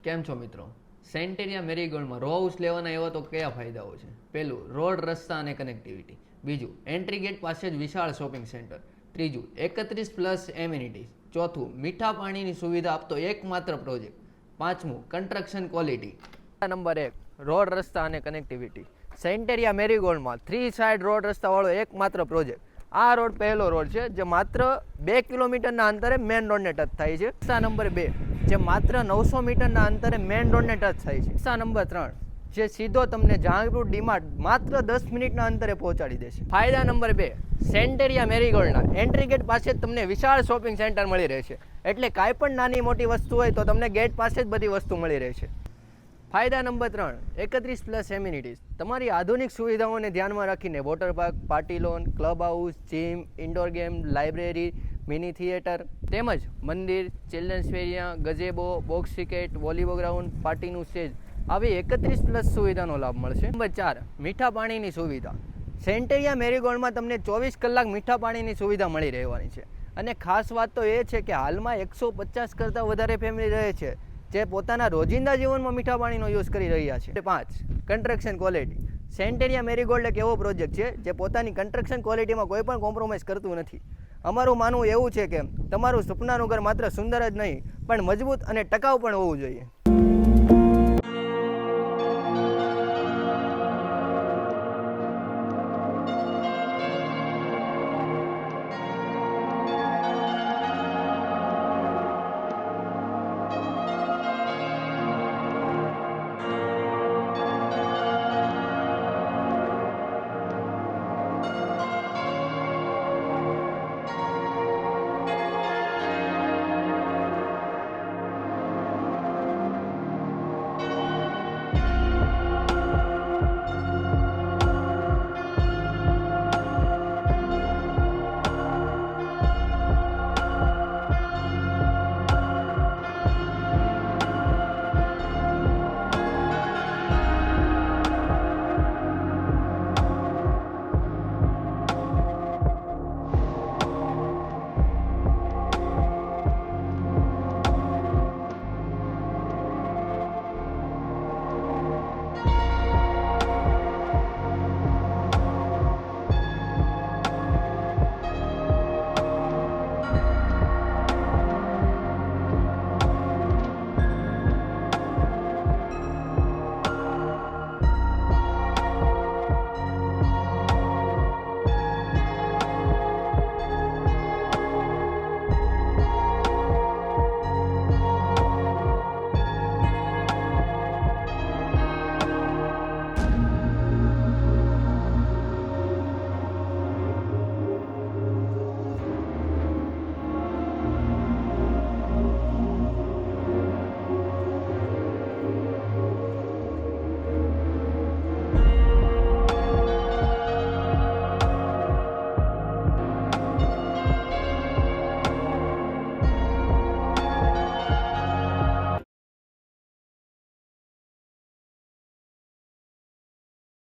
કેમ છો મિત્રો? સેન્ટેરિયા મેરીગોલ્ડમાં રો હાઉસ લેવાના એવા તો કયા ફાયદાઓ છે? પહેલું, રોડ, રસ્તા અને કનેક્ટિવિટી. બીજું, એન્ટ્રી ગેટ પાસે જ વિશાળ શોપિંગ સેન્ટર. ત્રીજું, 31+ એમ્યુનિટીઝ. ચોથું, મીઠા પાણીની સુવિધા આપતો એકમાત્ર પ્રોજેક્ટ. પાંચમું, કન્સ્ટ્રક્શન ક્વોલિટી. નંબર 1, રોડ, રસ્તા અને કનેક્ટિવિટી. સેન્ટેરિયા મેરીગોલ્ડમાં 3 સાઇડ રોડ રસ્તાવાળો એકમાત્ર પ્રોજેક્ટ. આ રોડ પહેલો રોડ છે જે માત્ર 2 કિલોમીટરના અંતરે મેઇન રોડને ટચ થાય છે. રસ્તા નંબર 2 જે માત્ર 900 મીટરના અંતરે મેઇન રોડને ટચ થાય છે. રસ્તા નંબર 3 જે સીધો તમને જહાંગીરપુર ડીમાર્ટ માત્ર 10 મિનિટના અંતરે પહોંચાડી દેશે. ફાયદા નંબર 2, સેન્ટેરિયા મેરીગોલ્ડના એન્ટ્રી ગેટ પાસે જ તમને વિશાળ શોપિંગ સેન્ટર મળી રહેશે. એટલે કાંઈ પણ નાની મોટી વસ્તુ હોય તો તમને ગેટ પાસે જ બધી વસ્તુ મળી રહેશે. ફાયદા નંબર 3, 31+ એમ્યુનિટીઝ. તમારી આધુનિક સુવિધાઓને ધ્યાનમાં રાખીને water park, party lawn, club house, gym, indoor game, library, mini theatre તેમજ મંદિર, children's area, gazebo, box cricket, volleyball ground, પાર્ટીનું સ્ટેજ આવી 31+ સુવિધાનો લાભ મળશે. નંબર 4, મીઠા પાણીની સુવિધા. સેન્ટેરિયા મેરીગોલ્ડમાં તમને 24 કલાક મીઠા પાણીની સુવિધા મળી રહેવાની છે. અને ખાસ વાત તો એ છે કે હાલમાં 150 કરતાં વધારે ફેમિલી રહે છે જે પોતાના રોજિંદા જીવનમાં મીઠા પાણીનો યુઝ કરી રહ્યા છે. 5, કન્સ્ટ્રક્શન ક્વોલિટી. સેન્ટેરિયા મેરીગોલ્ડ એક એવો પ્રોજેક્ટ છે જે પોતાની કન્સ્ટ્રક્શન ક્વોલિટીમાં કોઈ પણ કોમ્પ્રોમાઇઝ કરતું નથી. અમારું માનવું એવું છે કે તમારું સપનાનું ઘર માત્ર સુંદર જ નહીં પણ મજબૂત અને ટકાઉ પણ હોવું જોઈએ.